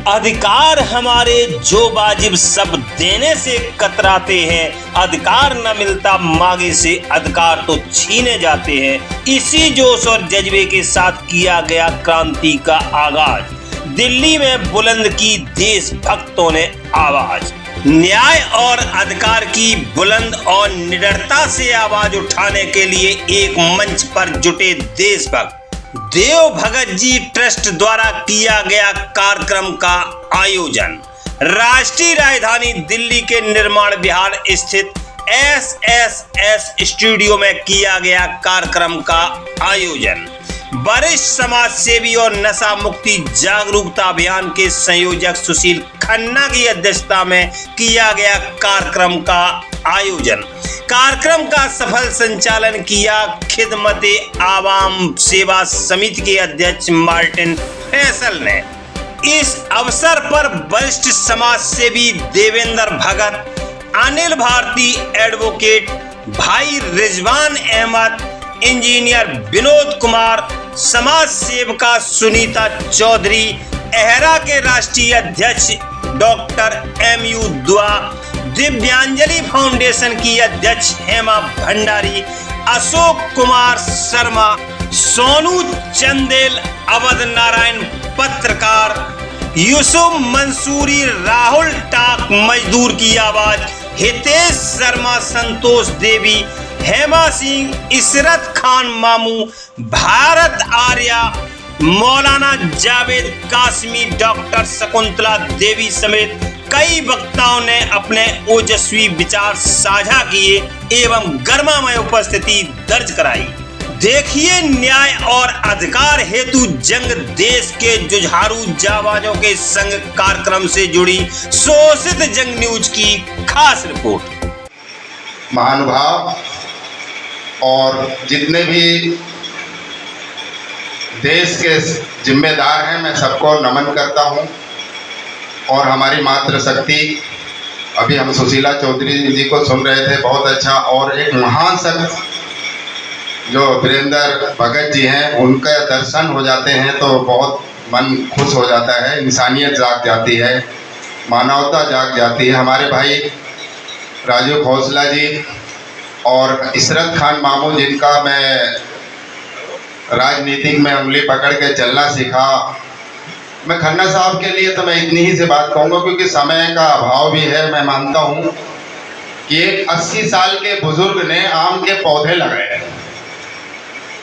अधिकार हमारे जो वाजिब सब देने से कतराते हैं, अधिकार न मिलता मांगे से अधिकार तो छीने जाते हैं। इसी जोश और जज्बे के साथ किया गया क्रांति का आगाज। दिल्ली में बुलंद की देशभक्तों ने आवाज। न्याय और अधिकार की बुलंद और निडरता से आवाज उठाने के लिए एक मंच पर जुटे देशभक्त। देव भगत जी ट्रस्ट द्वारा किया गया कार्यक्रम का आयोजन। राष्ट्रीय राजधानी दिल्ली के निर्माण विहार स्थित SSS स्टूडियो में किया गया कार्यक्रम का आयोजन। वरिष्ठ समाज सेवी और नशा मुक्ति जागरूकता अभियान के संयोजक सुशील खन्ना की अध्यक्षता में किया गया कार्यक्रम का आयोजन। कार्यक्रम का सफल संचालन किया खिदमते आवाम सेवा समिति के अध्यक्ष मार्टिन फैसल ने। इस अवसर पर वरिष्ठ समाज सेवी देवेंद्र भगत, अनिल भारती एडवोकेट, भाई रिजवान अहमद, इंजीनियर विनोद कुमार, समाज सेविका सुनीता चौधरी, एहरा के राष्ट्रीय अध्यक्ष डॉक्टर MU दुआ, दिव्यांजलि फाउंडेशन की अध्यक्ष हेमा भंडारी, अशोक कुमार शर्मा, सोनू चंदेल, अवध नारायण पत्रकार, यूसुफ मंसूरी, राहुल टाक मजदूर की आवाज, हितेश शर्मा, संतोष देवी, हेमा सिंह, इशरत खान मामू, भारत आर्या, मौलाना जावेद कासमी, डॉक्टर शकुंतला देवी समेत कई वक्ताओं ने अपने ओजस्वी विचार साझा किए एवं गर्मामय उपस्थिति दर्ज कराई। देखिए न्याय और अधिकार हेतु जंग देश के जुझारू जाबाजों के संग कार्यक्रम से जुड़ी शोषित जंग न्यूज की खास रिपोर्ट। महानुभाव और जितने भी देश के जिम्मेदार हैं, मैं सबको नमन करता हूं। और हमारी मातृशक्ति, अभी हम सुशीला चौधरी जी को सुन रहे थे, बहुत अच्छा। और एक महान शख्स जो वीरेंद्र भगत जी हैं, उनका दर्शन हो जाते हैं तो बहुत मन खुश हो जाता है, इंसानियत जाग जाती है, मानवता जाग जाती है। हमारे भाई राजू खोसला जी और इशरत खान मामू, जिनका मैं राजनीतिक में उंगली पकड़ के चलना सीखा। मैं खन्ना साहब के लिए तो मैं इतनी ही से बात कहूँगा, क्योंकि समय का अभाव भी है। मैं मानता हूँ कि एक 80 साल के बुजुर्ग ने आम के पौधे लगाए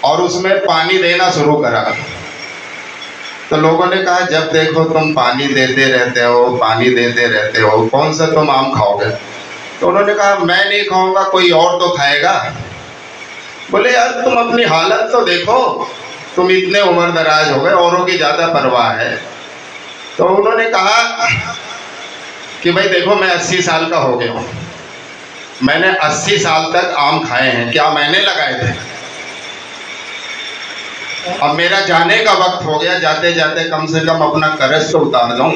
और उसमें पानी देना शुरू करा, तो लोगों ने कहा जब देखो तुम पानी देते रहते हो, पानी देते रहते हो, कौन सा तुम आम खाओगे? तो उन्होंने कहा मैं नहीं खाऊंगा, कोई और तो खाएगा। बोले यार तुम अपनी हालत तो देखो, तुम इतने उम्र दराज हो गए, औरों की ज़्यादा परवाह है। तो उन्होंने कहा कि भाई देखो मैं 80 साल का हो गया हूँ, मैंने 80 साल तक आम खाए हैं, क्या मैंने लगाए थे? अब मेरा जाने का वक्त हो गया, जाते जाते कम से कम अपना कर्ज तो उतार दूं।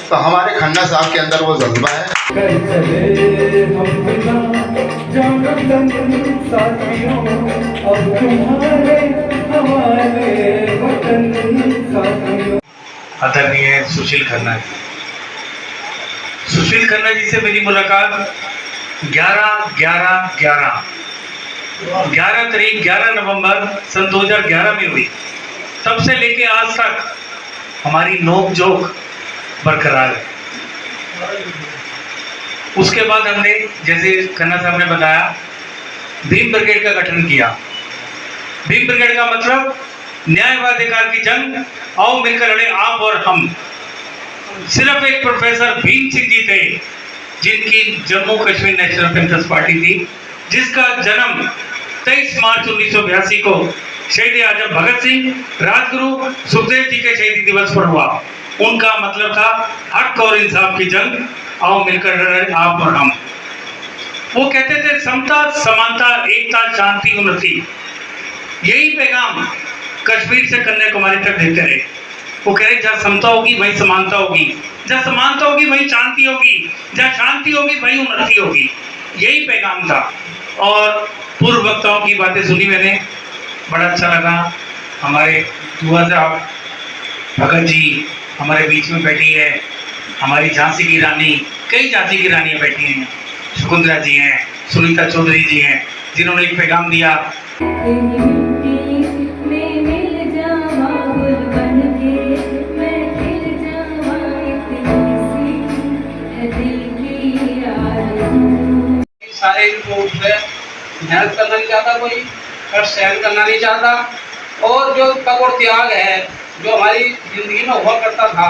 तो हमारे खन्ना साहब के अंदर वो जज्बा है। आदरणीय सुशील खन्ना जी, सुशील खन्ना जी से मेरी मुलाकात 11 तारीख 11 नवंबर सन 2011 में हुई। तब से लेके आज तक हमारी नोक-झोंक बरकरार है। उसके बाद हमने, जैसे खन्ना साहब ने बताया, भीम ब्रिगेड का गठन किया। भीम ब्रिगेड का मतलब न्याय व अधिकार की जंग, आओ मिलकर लड़े आप और हम। सिर्फ एक प्रोफेसर भीम सिंह जी थे जिनकी Jammu Kashmir National People's Party थी, जिसका जन्म 23 मार्च 1982 को शहीद आजम भगत सिंह, राजगुरु सुखदेव जी के शहीदी दिवस पर हुआ। उनका मतलब था हक और इंसाफ की जंग, आओ मिलकर लड़े आप और हम। वो कहते थे समता, समानता, एकता, शांति, उन्नति। यही पैगाम कश्मीर से कन्याकुमारी तक देते रहे। वो कह रहे जहाँ समता होगी वहीं समानता होगी, जहाँ समानता होगी वहीं शांति होगी, जहाँ शांति होगी वहीं उन्नति होगी। यही पैगाम था। और पूर्व वक्ताओं की बातें सुनी मैंने, बड़ा अच्छा लगा। हमारे दुआ साहब, भगत जी, हमारे बीच में बैठी है हमारी झांसी की रानी, कई झांसी की रानियां बैठी हैं, शकुंतला जी हैं, सुनीता चौधरी जी हैं, जिन्होंने एक पैगाम दिया। सारे को मेहनत करना नहीं चाहता कोई, और सहन करना नहीं चाहता, और जो तप और त्याग है जो हमारी जिंदगी में हुआ करता था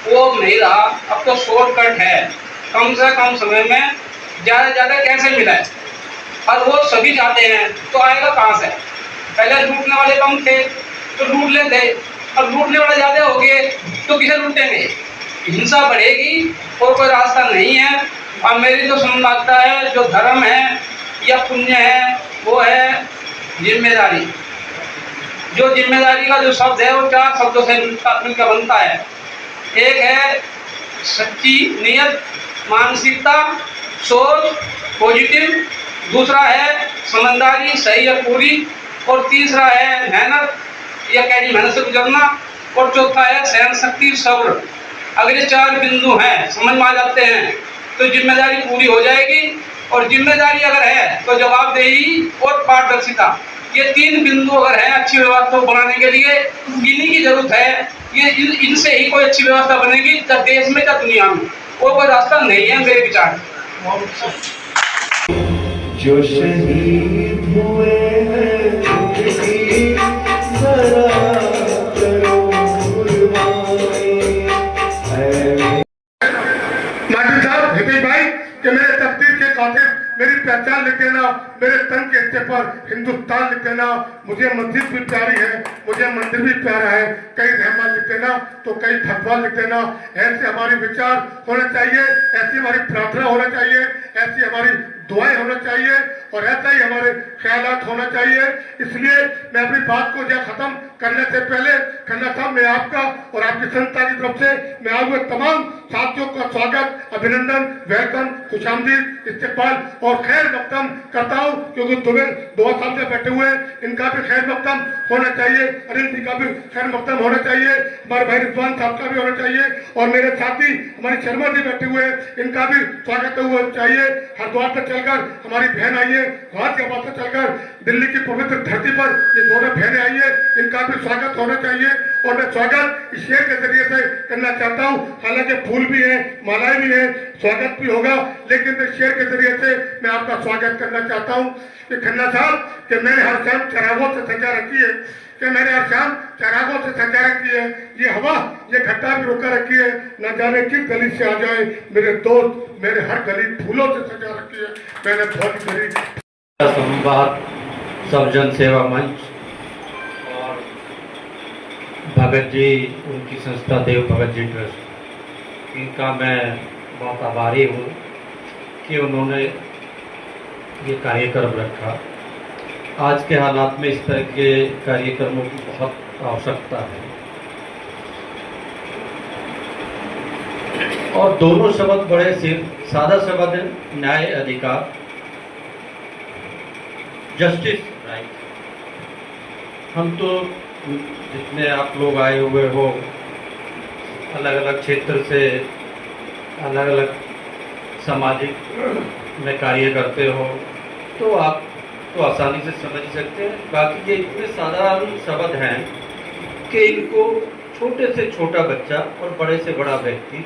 वो नहीं रहा। अब तो शॉर्टकट है, कम से कम समय में ज़्यादा से ज़्यादा कैसे मिले, और वो सभी चाहते हैं, तो आएगा कहाँ से? पहले लूटने वाले कम थे तो लूट लेते, अब लूटने वाले ज़्यादा हो गए तो किसे लूटेंगे? हिंसा बढ़ेगी और कोई रास्ता नहीं है। और मेरी जो समझ लगता है जो धर्म है या पुण्य है वो है जिम्मेदारी। जो जिम्मेदारी का जो शब्द है वो 4 शब्दों से मिलकर बनता है। एक है सच्ची नीयत, मानसिकता, सोच पॉजिटिव, दूसरा है समझदारी सही या पूरी, और तीसरा है मेहनत या कड़ी मेहनत से गुजरना, और चौथा है सहन शक्ति सब्र। अगर ये 4 बिंदु हैं समझ में आ जाते हैं तो जिम्मेदारी पूरी हो जाएगी। और जिम्मेदारी अगर है तो जवाबदेही और पारदर्शिता, ये 3 बिंदु अगर हैं अच्छी व्यवस्था बनाने के लिए, इन्हीं की जरूरत है। ये इनसे ही कोई अच्छी व्यवस्था बनेगी चाहे देश में चाहे दुनिया में, और कोई रास्ता नहीं है मेरे विचार। जो शहीद हुए हैं उनकी जरा करो माजिद साहब, हितेश भाई, कि मेरे तकदीर के कातिल मेरी पहचान लिख देना, मेरे तन के हिस्से पर हिंदुस्तान लिख देना। मुझे मस्जिद भी प्यारी है, मुझे मंदिर भी प्यारा है, कई रहमान लिख देना तो कई फतवा लिख देना। ऐसे हमारे विचार होने चाहिए, ऐसी हमारी प्रार्थना होना चाहिए, ऐसी हमारी दुआएं होना चाहिए, और ऐसा ही हमारे ख्यालात होना चाहिए। इसलिए मैं अपनी बात को जो खत्म करने से पहले खन्ना साहब, मैं आपका और आपकी संस्था की तरफ से मैं आए हुए तमाम साथियों का स्वागत, अभिनंदन, वेलकम, खुशामदीद, इस्तकबाल और खैर मकदम करता हूँ, क्योंकि तुम्हें 2 साल से बैठे हुए इनका भी खैर मकदम होना चाहिए, अनिल जी का भी खैर मकदम होना चाहिए, हमारे भाई रिजवान साहब का भी होना चाहिए, और मेरे साथी हमारी शर्मा जी बैठे हुए इनका भी स्वागत होना चाहिए। हरिद्वार से चलकर हमारी बहन आई है, गाजियाबाद से चलकर दिल्ली की पवित्र धरती पर ये दोनों बहनें आई है, इनका भी स्वागत होना चाहिए। और मैं स्वागत इस शेर के जरिए से करना चाहता हूँ, हालांकि फूल भी है, मालाएं भी है, स्वागत भी होगा, लेकिन मैं शेर के जरिए से मैं आपका स्वागत करना चाहता हूँ कि खन्ना साहब, कि मैंने हर शाम चरागों से सजा रखी है, कि मैंने हर शाम चरागों से सजा रखी है, ये हवा ये घट्टा भी रोका रखी है, न जाने किस गली से आ जाए मेरे दोस्त, मेरे हर गली फूलों से सजा रखी है। मैंने बहुत गली संवाद सब जन सेवा मंच और भगत जी, उनकी संस्था देव भगत जी ट्रस्ट, इनका मैं बहुत आभारी हूँ कि उन्होंने ये कार्यक्रम रखा। आज के हालात में इस तरह के कार्यक्रमों की बहुत आवश्यकता है, और दोनों शब्द बड़े सादा शब्द है, न्याय, अधिकार, जस्टिस, राइट। हम तो जितने आप लोग आए हुए हो अलग अलग क्षेत्र से, अलग अलग सामाजिक में कार्य करते हो, तो आप तो आसानी से समझ सकते हैं। बाकी ये इतने साधारण शब्द हैं कि इनको छोटे से छोटा बच्चा और बड़े से बड़ा व्यक्ति,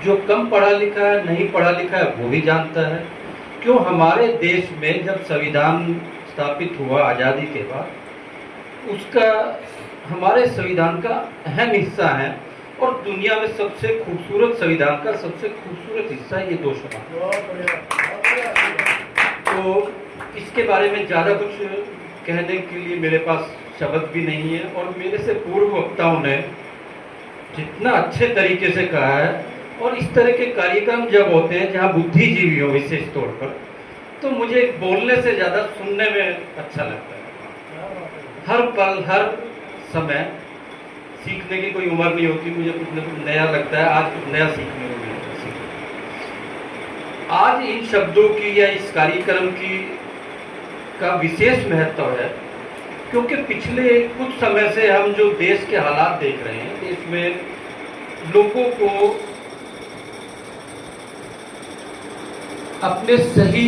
जो कम पढ़ा लिखा है, नहीं पढ़ा लिखा है, वो भी जानता है। क्यों हमारे देश में जब संविधान स्थापित हुआ आज़ादी के बाद, उसका हमारे संविधान का अहम हिस्सा है, और दुनिया में सबसे खूबसूरत संविधान का सबसे खूबसूरत हिस्सा ये 2 शब्द। तो इसके बारे में ज़्यादा कुछ कहने के लिए मेरे पास शब्द भी नहीं है, और मेरे से पूर्व वक्ताओं ने जितना अच्छे तरीके से कहा है, और इस तरह के कार्यक्रम जब होते हैं जहाँ बुद्धिजीवी हो विशेष तौर पर, तो मुझे बोलने से ज़्यादा सुनने में अच्छा लगता है। हर पल हर समय सीखने की कोई उम्र नहीं होती, मुझे कुछ न कुछ नया लगता है, आज कुछ नया सीखने को मिलता है। आज इन शब्दों की या इस कार्यक्रम की का विशेष महत्व है क्योंकि पिछले कुछ समय से हम जो देश के हालात देख रहे हैं, देश में लोगों को अपने सही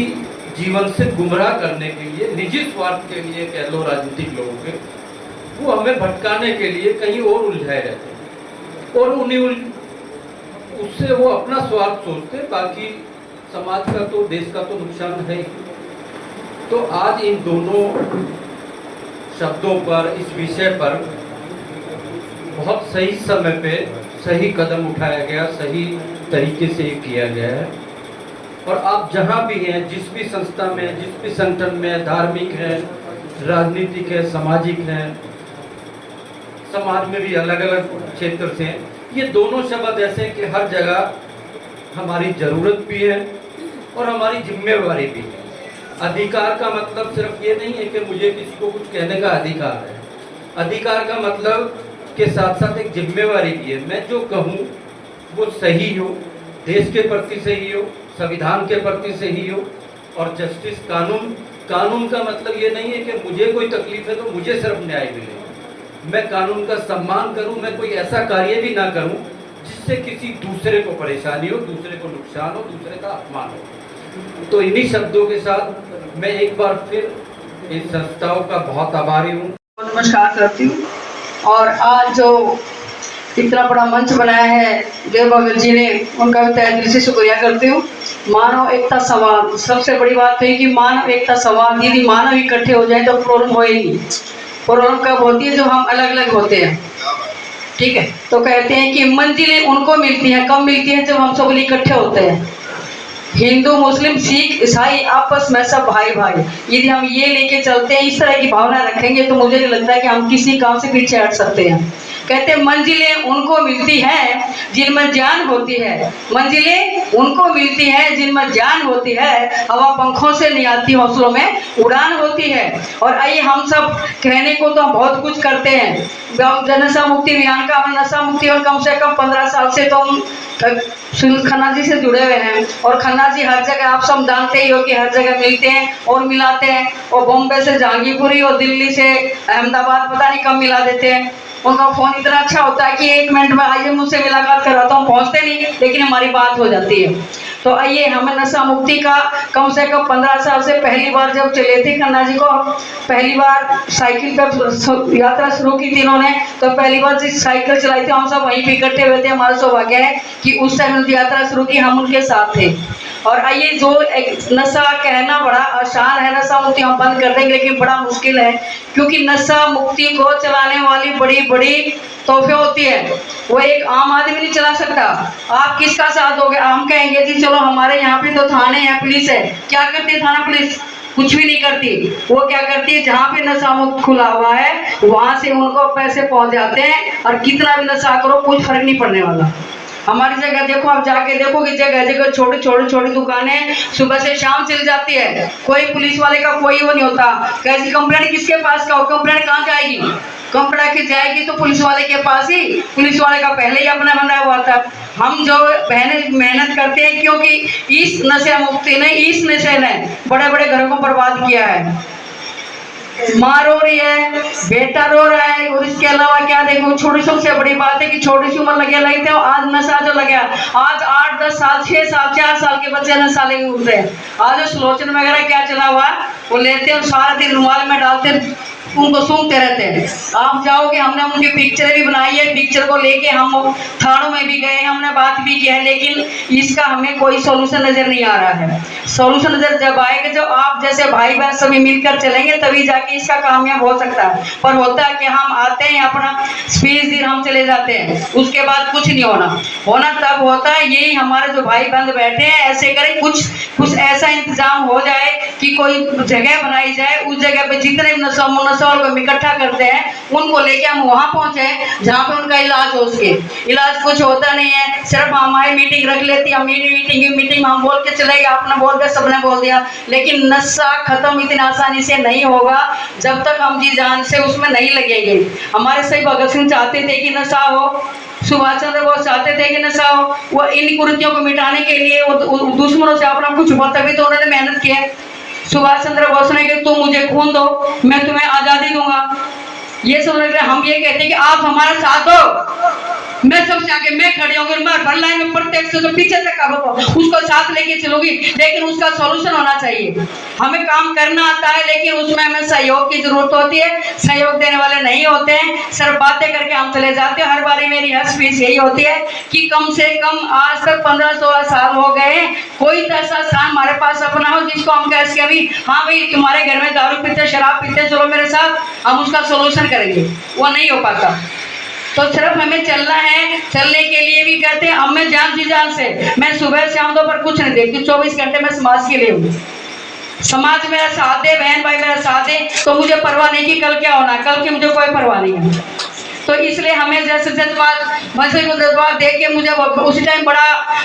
जीवन से गुमराह करने के लिए, निजी स्वार्थ के लिए कह लो राजनीतिक लोगों के, वो हमें भटकाने के लिए कहीं और उलझाए रहते हैं और उससे वो अपना स्वार्थ सोचते, बाकी समाज का तो, देश का तो नुकसान है ही। तो आज इन दोनों शब्दों पर, इस विषय पर बहुत सही समय पे सही कदम उठाया गया, सही तरीके से किया गया है। और आप जहाँ भी हैं, जिस भी संस्था में, जिस भी संगठन में, धार्मिक है, राजनीतिक है, सामाजिक है, समाज में भी अलग अलग क्षेत्र से, ये दोनों शब्द ऐसे हैं कि हर जगह हमारी जरूरत भी है और हमारी जिम्मेवारी भी है। अधिकार का मतलब सिर्फ ये नहीं है कि मुझे किसी को कुछ कहने का अधिकार है। अधिकार का मतलब के साथ साथ एक जिम्मेवारी भी है। मैं जो कहूँ वो सही हो, देश के प्रति सही हो, संविधान के प्रति सही हो और जस्टिस, कानून का मतलब ये नहीं है कि मुझे कोई तकलीफ है तो मुझे सिर्फ न्याय मिले। मैं कानून का सम्मान करूं, मैं कोई ऐसा कार्य भी ना करूं जिससे किसी दूसरे को परेशानी हो, दूसरे को नुकसान हो, दूसरे का अपमान हो। तो इन्हीं शब्दों के साथ मैं एक बार फिर इन संस्थाओं का बहुत आभारी हूँ। नमस्कार करती हूँ। और आज जो इतना बड़ा मंच बनाया है देव भगत जी ने, उनका भी तहे दिल से शुक्रिया करती हूँ। मानव एकता संवाद, सबसे बड़ी बात है कि मानव एकता संवाद, यदि मानव इकट्ठे हो जाए तो प्रॉब्लम होएगी। प्रॉब्लम कब होती है? जब हम अलग अलग होते हैं, ठीक है। तो कहते हैं कि मंजिलें उनको मिलती हैं, कब मिलती हैं? जब हम सब इकट्ठे होते हैं। हिंदू, मुस्लिम, सिख, ईसाई आपस में सब भाई भाई। यदि हम ये लेके चलते हैं, इस तरह की भावना रखेंगे, तो मुझे नहीं लगता है कि हम किसी काम से पीछे हट सकते हैं। कहते हैं मंजिलें उनको मिलती हैं जिनमें जान होती है, मंजिलें उनको मिलती हैं जिनमें जान होती है, हवा पंखों से नहीं आती, हौसलों में उड़ान होती है। और आइए, हम सब कहने को तो बहुत कुछ करते हैं। नशा मुक्ति अभियान का, हम नशा मुक्ति और कम से कम 15 साल से तो हम खन्ना जी से जुड़े हुए हैं। और खन्ना जी हर जगह, आप सब जानते ही हो कि हर जगह मिलते हैं और मिलाते हैं। और बॉम्बे से जहांगीरपुरी और दिल्ली से अहमदाबाद पता नहीं कब मिला देते हैं। उनका फोन इतना अच्छा होता है कि 1 मिनट में आइए मुझसे मुलाकात कराता हूँ, पहुँचते नहीं लेकिन हमारी बात हो जाती है। तो आइए, हमें नशा मुक्ति का कम से कम 15 साल से पहली बार जब चले थे खन्ना जी को, पहली बार साइकिल पर यात्रा शुरू की थी इन्होंने, तो पहली बार जिस साइकिल चलाई थी हम सब वहीं पे इकट्ठे हुए थे। हमारा सौभाग्य है कि उस टाइम यात्रा शुरू की, हम उनके साथ थे। और आइए, जो एक नशा कहना बड़ा आसान है, नशा मुक्ति हम बंद कर देंगे, लेकिन बड़ा मुश्किल है, क्योंकि नशा मुक्ति को चलाने वाली बड़ी बड़ी तोहफे होती है। वो एक आम आदमी नहीं चला सकता। आप किसका साथ दोगे? हम कहेंगे जी चलो हमारे यहाँ पे तो थाने हैं, पुलिस है। क्या करती है थाना पुलिस? कुछ भी नहीं करती। वो क्या करती है, जहाँ पे नशा मुक्त खुला हुआ है वहां से उनको पैसे पहुंच जाते हैं, और कितना भी नशा करो कुछ फर्क नहीं पड़ने वाला। हमारी जगह देखो, आप जाके देखो कि जगह जगह छोटी छोटी छोटी दुकानें सुबह से शाम चल जाती है। कोई पुलिस वाले का कोई वो नहीं होता। कैसी कंप्लेंट किसके पास का हो? कंप्लेंट कहाँ जाएगी? कंप्लेंट की जाएगी तो पुलिस वाले के पास ही। पुलिस वाले का पहले ही अपना बनाया हुआ था। हम जो बहनें मेहनत करते हैं, क्योंकि इस नशे मुक्ति ने, इस नशे ने बड़े बड़े घरों को बर्बाद किया है। माँ रो रही है, बेटा रो रहा है, और इसके अलावा क्या देखो, छोटी सबसे बड़ी बात है कि छोटी सी उम्र लगे थे। आज नशा जो लगे, आज 8, 10 साल, 6 साल, 4 साल के बच्चे नशा लेके घूमते हैं। आज सुलोचन वगैरह क्या चला हुआ, वो लेते हैं सारा दिन रुमाल में डालते, उनको सूंघते रहते हैं। आप जाओगे, हमने उनकी पिक्चरें भी बनाई है, पिक्चर को लेके हम थानों में भी गए, हमने बात भी की है, लेकिन इसका हमें कोई सोल्यूशन नजर नहीं आ रहा है। सोल्यूशन नजर जब आएगा, जब आप जैसे भाई बहन सभी मिलकर चलेंगे, तभी जाके इसका कामयाब हो सकता है। पर होता है कि हम आते हैं, अपना स्पीच दिन हम चले जाते हैं, उसके बाद कुछ नहीं होना तब होता है। यही हमारे जो भाई बंद बैठे हैं, ऐसे करें, कुछ ऐसा इंतजाम हो जाए कि कोई जगह बनाई जाए, उस जगह पे जितने नशा को इकट्ठा करते हैं उनको लेके हम वहां पहुंचे जहां पे उनका इलाज हो सके। इलाज कुछ होता नहीं है, सिर्फ हमारी मीटिंग रख लेती है, मीटिंग हम बोल के चले गए, आपने बोल दिया, सबने बोल दिया, लेकिन नशा खत्म इतनी आसानी से नहीं होगा जब तक हम जी जान से उसमें नहीं लगेंगे। हमारे सही भगत सिंह चाहते थे कि नशा हो, सुभाष चंद्र बोस चाहते थे कि नशा हो। वो इन कुरीतियों को मिटाने के लिए वो दुश्मनों से अपना कुछ हुआ, तभी तो उन्होंने मेहनत की है। सुभाष चंद्र बोस ने कि तुम मुझे खून दो, मैं तुम्हें आजादी दूंगा। ये सब हम ये कहते हैं कि आप हमारा साथ दो, मैं सबसे आगे मैं खड़ी होंगी, मैं भर लाइन में प्रत्येक से जो पीछे तक उसको साथ लेके चलूंगी, लेकिन उसका सॉल्यूशन होना चाहिए। हमें काम करना आता है लेकिन उसमें हमें सहयोग की जरूरत होती है, सहयोग देने वाले नहीं होते हैं, सिर्फ बातें करके हम चले जाते हैं। हर बारी मेरी हर स्पीच यही होती है कि कम से कम आज तक 15-16 साल हो गए, कोई तो ऐसा स्थान हमारे पास अपना हो जिसको हम कह सके अभी हाँ भाई तुम्हारे घर में दारू पीते शराब पीते, चलो मेरे साथ हम उसका सोल्यूशन करेंगे, वो नहीं हो पाता। तो सिर्फ हमें चलना है, चलने के लिए भी कहते हैं अब मैं जान जी जान से, मैं सुबह शाम दोपहर कुछ नहीं देखती, 24 घंटे मैं समाज के लिए हूँ। समाज मेरा साथ दे, बहन भाई मेरा साथ दे, तो मुझे परवाह नहीं कि कल क्या होना, कल की मुझे कोई परवाह नहीं है। तो इसलिए हमें जैसे जज्बात मजे को जज्बात देख के मुझे उसी टाइम बड़ा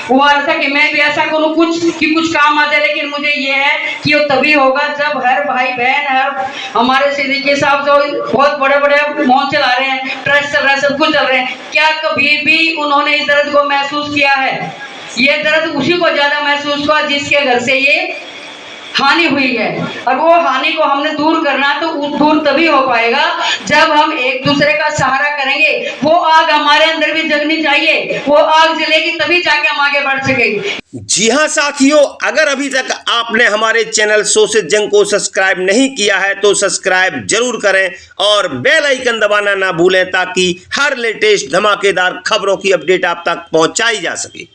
हुआ था कि मैं भी ऐसा करूँ कुछ काम आ जाए, लेकिन मुझे ये है कि वो तभी होगा जब हर भाई बहन हर हमारे सिद्दीकी साहब जो बहुत बड़े बड़े मौन चला रहे हैं, ट्रस्ट चल रहा है, सब कुछ चल रहे हैं, क्या कभी भी उन्होंने इस दर्द को महसूस किया है? ये दर्द उसी को ज्यादा महसूस हुआ जिसके घर से ये हानि हुई है, और वो हानि को हमने दूर करना तो दूर तभी हो पाएगा जब हम एक दूसरे का सहारा करेंगे। वो आग हमारे अंदर भी जगनी चाहिए, वो आग जलेगी तभी जाके हम आगे बढ़ सकेंगे। जी हाँ साथियों, अगर अभी तक आपने हमारे चैनल सो से जंग को सब्सक्राइब नहीं किया है तो सब्सक्राइब जरूर करें और बेल आइकन दबाना ना भूलें ताकि हर लेटेस्ट धमाकेदार खबरों की अपडेट आप तक पहुंचाई जा सके।